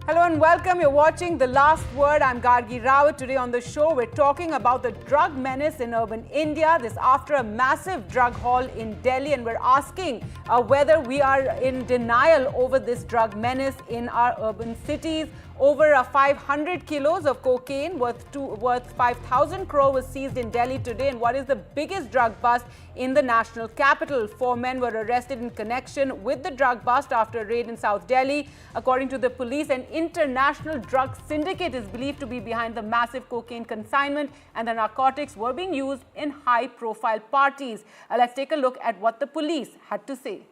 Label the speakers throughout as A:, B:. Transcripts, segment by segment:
A: Hello and welcome. You're watching The Last Word. I'm Gargi Rawat. Today on the show, we're talking about the drug menace in urban India. This after a massive drug haul in Delhi, and we're asking whether we are in denial over this drug menace in our urban cities. Over 500 kilos of cocaine worth 5,000 crore was seized in Delhi today. And what is the biggest drug bust in the national capital? 4 men were arrested in connection with the drug bust after a raid in South Delhi. According to the police, an international drug syndicate is believed to be behind the massive cocaine consignment, and the narcotics were being used in high-profile parties. Let's take a look at what the police had to say.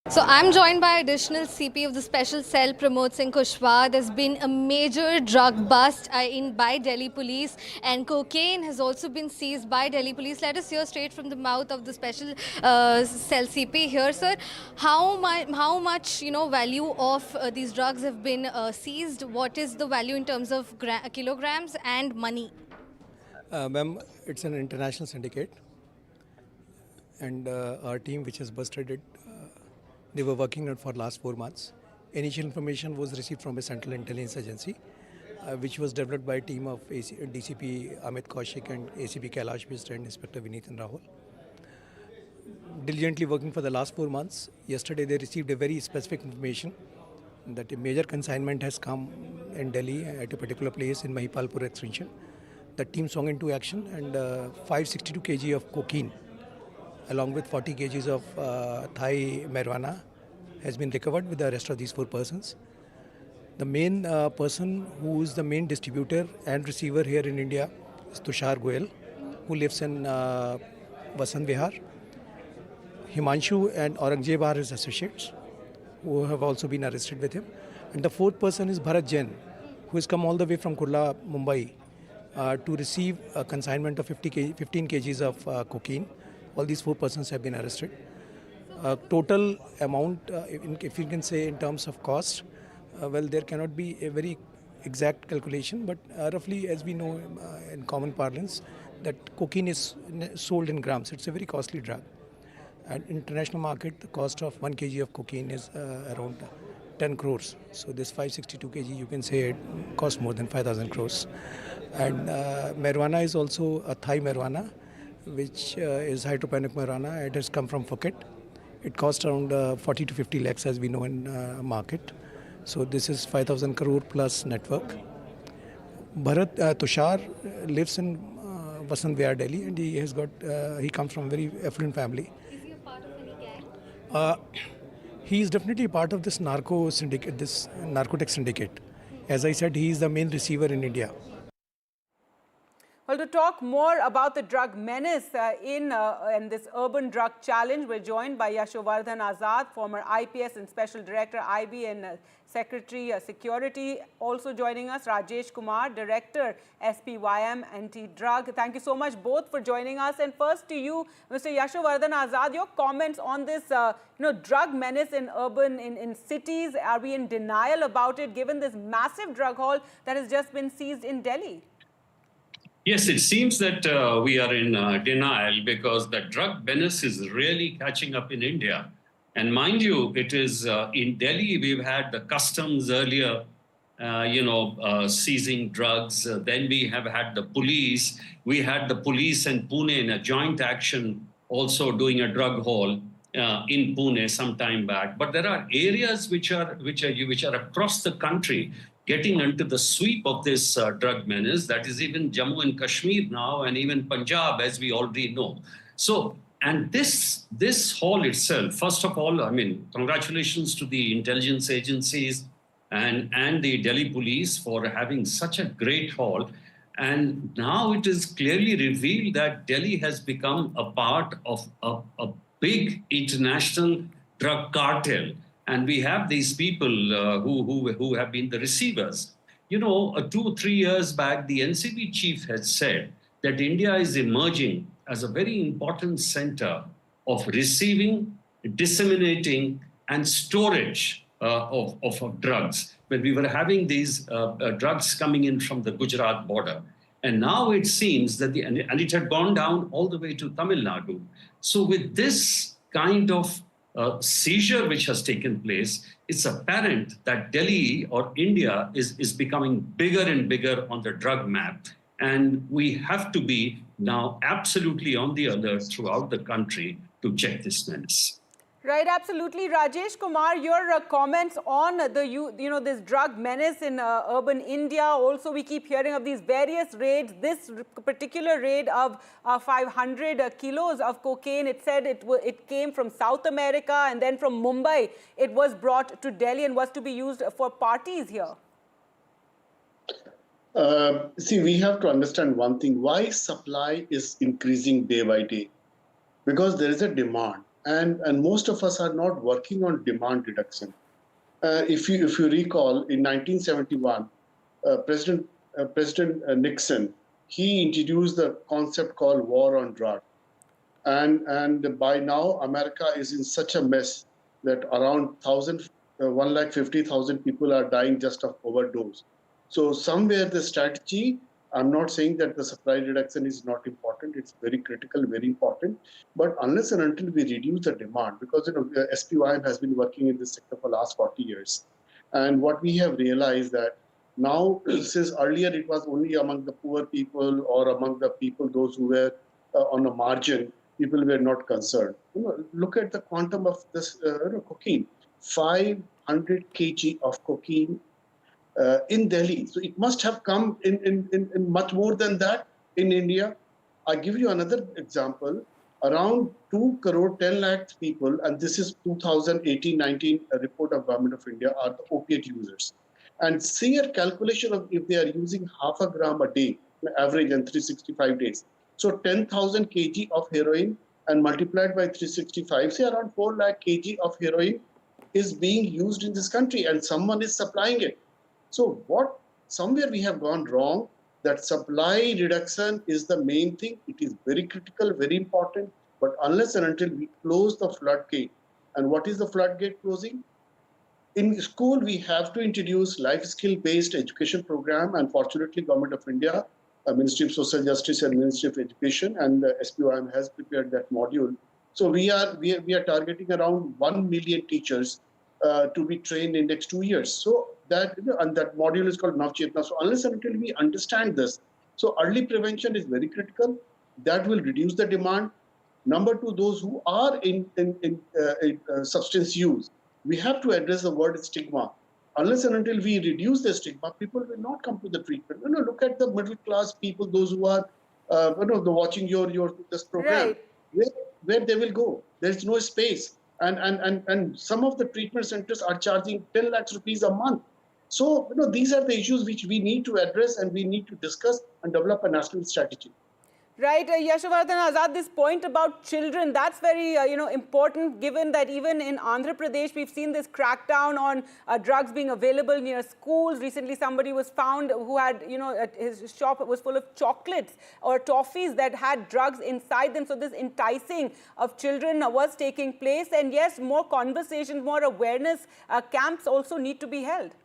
B: So I'm joined by additional CP of the Special Cell, Pramod Singh Kushwaha. There's been a major drug bust by Delhi police, and cocaine has also been seized by Delhi police. Let us hear straight from the mouth of the Special Cell CP here, sir. How much value of these drugs have been seized? What is the value in terms of kilograms and money?
C: Ma'am, it's an international syndicate, and our team, which has busted it, they were working on it for last 4 months. Initial information was received from a central intelligence agency, which was developed by a team of DCP Amit Kaushik and ACP Kailash Mishra and Inspector Vineet and Rahul. Diligently working for the last 4 months. Yesterday they received a very specific information that a major consignment has come in Delhi at a particular place in Mahipalpur extension. The team swung into action, and 562 kg of cocaine along with 40 kgs of Thai marijuana has been recovered with the arrest of these 4 persons. The main person who is the main distributor and receiver here in India is Tushar Goyal, who lives in Vasant Vihar. Himanshu and Aurangzeb are his associates, who have also been arrested with him. And the 4th person is Bharat Jain, who has come all the way from Kurla, Mumbai, to receive a consignment of 15 kgs of cocaine. All these 4 persons have been arrested. Total amount, if you can say in terms of cost, well, there cannot be a very exact calculation, but roughly, as we know in common parlance, that cocaine is sold in grams. It's a very costly drug. At international market, the cost of 1 kg of cocaine is around 10 crores. So this 562 kg, you can say it costs more than 5,000 crores. And marijuana is also a Thai marijuana, which is hydroponic marijuana. It has come from Phuket. It costs around 40 to 50 lakhs, as we know in market. So this is 5,000 crore plus network. Bharat Tushar lives in Vasant Vihar, Delhi, and he comes from a very affluent family.
B: Is he a part of any gang?
C: He is definitely part of this narcotic syndicate. As I said, he is the main receiver in India.
A: Well, to talk more about the drug menace in this urban drug challenge, we're joined by Yashovardhan Azad, former IPS and Special Director, IB and Secretary Security. Also joining us, Rajesh Kumar, Director, SPYM Anti-Drug. Thank you so much both for joining us. And first to you, Mr. Yashovardhan Azad, your comments on this drug menace in cities. Are we in denial about it, given this massive drug haul that has just been seized in Delhi?
D: Yes, it seems that we are in denial because the drug menace is really catching up in India. And mind you, it is in Delhi, we've had the customs earlier, seizing drugs. Then we have had the police. We had the police and Pune in a joint action also doing a drug haul in Pune some time back. But there are areas which are across the country getting into the sweep of this drug menace. That is even Jammu and Kashmir now, and even Punjab, as we already know. So, and this haul itself, first of all, I mean, congratulations to the intelligence agencies and the Delhi police for having such a great haul. And now it is clearly revealed that Delhi has become a part of a big international drug cartel. And we have these people who have been the receivers. 2-3 years back, the NCB chief had said that India is emerging as a very important center of receiving, disseminating, and storage of drugs. When we were having these drugs coming in from the Gujarat border. And now it seems that and it had gone down all the way to Tamil Nadu. So with this kind of seizure which has taken place, it's apparent that Delhi or India is becoming bigger and bigger on the drug map. And we have to be now absolutely on the alert throughout the country to check this menace.
A: Right, absolutely. Rajesh Kumar, your comments on this drug menace in urban India. Also, we keep hearing of these various raids. This particular raid of 500 kilos of cocaine, it said it came from South America, and then from Mumbai, it was brought to Delhi and was to be used for parties here.
E: See, we have to understand one thing. Why supply is increasing day by day? Because there is a demand. And most of us are not working on demand reduction. If you recall, in 1971, President Nixon, he introduced the concept called war on drug. And by now, America is in such a mess that around 150,000 people are dying just of overdose. So somewhere the strategy, I'm not saying that the supply reduction is not important. It's very critical, very important. But unless and until we reduce the demand, because SPYM has been working in this sector for the last 40 years. And what we have realized that now, since earlier it was only among the poor people or among the people, those who were on a margin, people were not concerned. Look at the quantum of this cocaine, 500 kg of cocaine in Delhi. So it must have come in much more than that in India. I'll give you another example. Around 2 crore 10 lakh people, and this is 2018-19 report of Government of India, are the opiate users. And see a calculation of if they are using half a gram a day, average and 365 days. So 10,000 kg of heroin and multiplied by 365, say around 4 lakh kg of heroin is being used in this country, and someone is supplying it. So somewhere we have gone wrong, that supply reduction is the main thing. It is very critical, very important. But unless and until we close the floodgate, and what is the floodgate closing? In school, we have to introduce life skill-based education program. And fortunately, Government of India, Ministry of Social Justice and Ministry of Education, and SPOM has prepared that module. So we are targeting around 1 million teachers to be trained in next 2 years. So that module is called Navchetna. So unless and until we understand this, so early prevention is very critical. That will reduce the demand. Number two, those who are in substance use, we have to address the word stigma. Unless and until we reduce the stigma, people will not come to the treatment. Look at the middle class people, those who are watching this program. Right. Where they will go? There is no space. And some of the treatment centers are charging 10 lakhs rupees a month. So, these are the issues which we need to address, and we need to discuss and develop a national strategy.
A: Right, Yashovardhan Azad, this point about children, that's very, important, given that even in Andhra Pradesh, we've seen this crackdown on drugs being available near schools. Recently, somebody was found who had, his shop was full of chocolates or toffees that had drugs inside them. So this enticing of children was taking place. And yes, more conversations, more awareness camps also need to be held.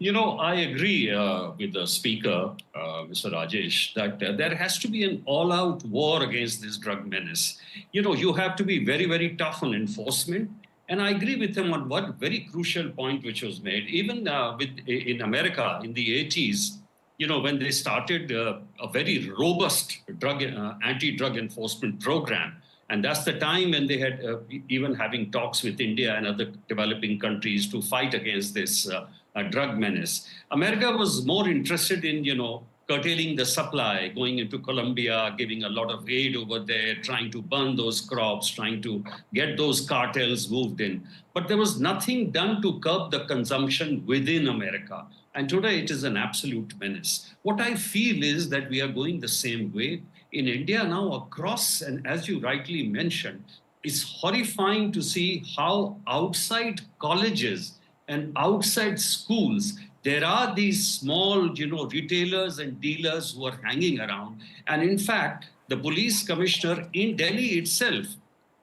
D: I agree with the speaker, Mr. Rajesh, that there has to be an all-out war against this drug menace. You have to be very, very tough on enforcement. And I agree with him on one very crucial point which was made. Even in America in the 80s, when they started a very robust anti-drug enforcement program. And that's the time when they had even having talks with India and other developing countries to fight against this drug menace. America was more interested in, curtailing the supply, going into Colombia, giving a lot of aid over there, trying to burn those crops, trying to get those cartels moved in. But there was nothing done to curb the consumption within America. And today it is an absolute menace. What I feel is that we are going the same way. In India now across, and as you rightly mentioned, it's horrifying to see how outside colleges and outside schools, there are these small, retailers and dealers who are hanging around. And in fact, the police commissioner in Delhi itself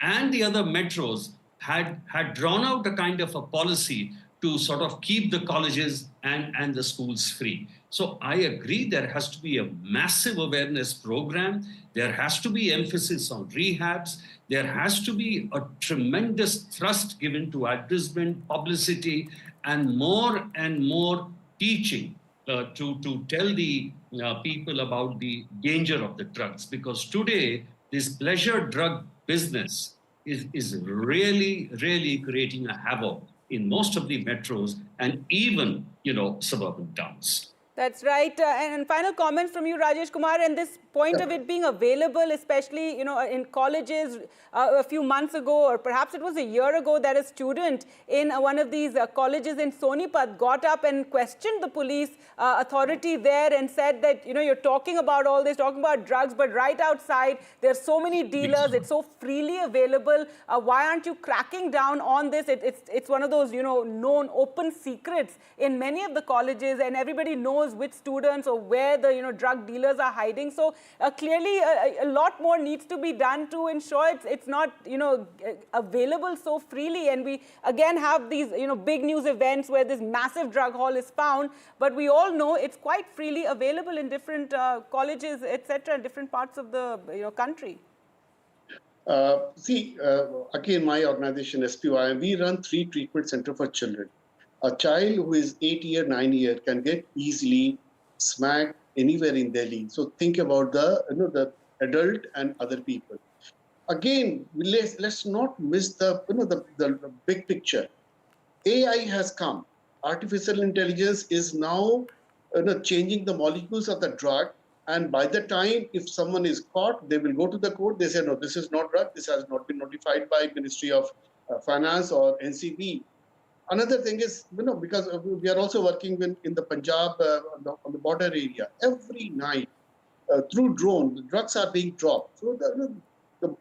D: and the other metros had drawn out a kind of a policy to sort of keep the colleges and the schools free. So I agree there has to be a massive awareness program. There has to be emphasis on rehabs. There has to be a tremendous thrust given to advertisement, publicity, and more teaching to tell the people about the danger of the drugs. Because today, this pleasure drug business is really creating a havoc in most of the metros and even, suburban towns.
A: That's right. And final comment from you, Rajesh Kumar, and this point of it being available, especially, in colleges a few months ago, or perhaps it was a year ago, that a student in one of these colleges in Sonipat got up and questioned the police authority there and said that, you're talking about all this, talking about drugs, but right outside, there's so many dealers, it's so freely available. Why aren't you cracking down on this? It's one of those, known open secrets in many of the colleges, and everybody knows which students or where the, drug dealers are hiding. So clearly, a lot more needs to be done to ensure it's not, available so freely. And we again have these, big news events where this massive drug haul is found, but we all know it's quite freely available in different colleges, etc., in different parts of the country.
E: Again, my organization, SPY, we run 3 treatment centers for children. A child who is 8 year, 9 year can get easily smacked anywhere in Delhi. So think about the adult and other people. Again, let's not miss the big picture. AI has come. Artificial intelligence is now changing the molecules of the drug. And by the time, if someone is caught, they will go to the court. They say, no, this is not drug. This has not been notified by Ministry of Finance or NCB. Another thing is, because we are also working in the Punjab, on the border area, every night through drone, the drugs are being dropped. So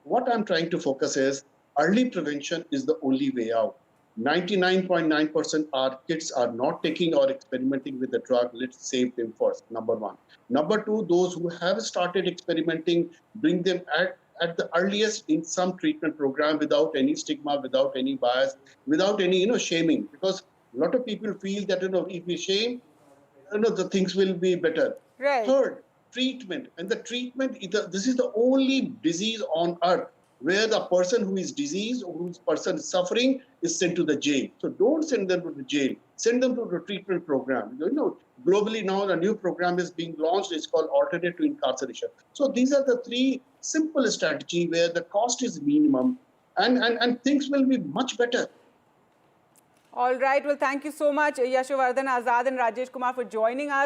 E: what I'm trying to focus is early prevention is the only way out. 99.9% our kids are not taking or experimenting with the drug. Let's save them first, number one. Number two, those who have started experimenting, bring them at the earliest in some treatment program without any stigma, without any bias, without any, shaming. Because a lot of people feel that, if we shame, the things will be better.
A: Right.
E: Third, treatment. And the treatment, this is the only disease on earth where the person who is diseased or whose person is suffering is sent to the jail. So don't send them to the jail. Send them to the treatment program. Globally now a new program is being launched. It's called Alternate to Incarceration. So these are the 3 simple strategies where the cost is minimum and things will be much better.
A: All right. Well, thank you so much, Yashovardhan Azad and Rajesh Kumar, for joining us.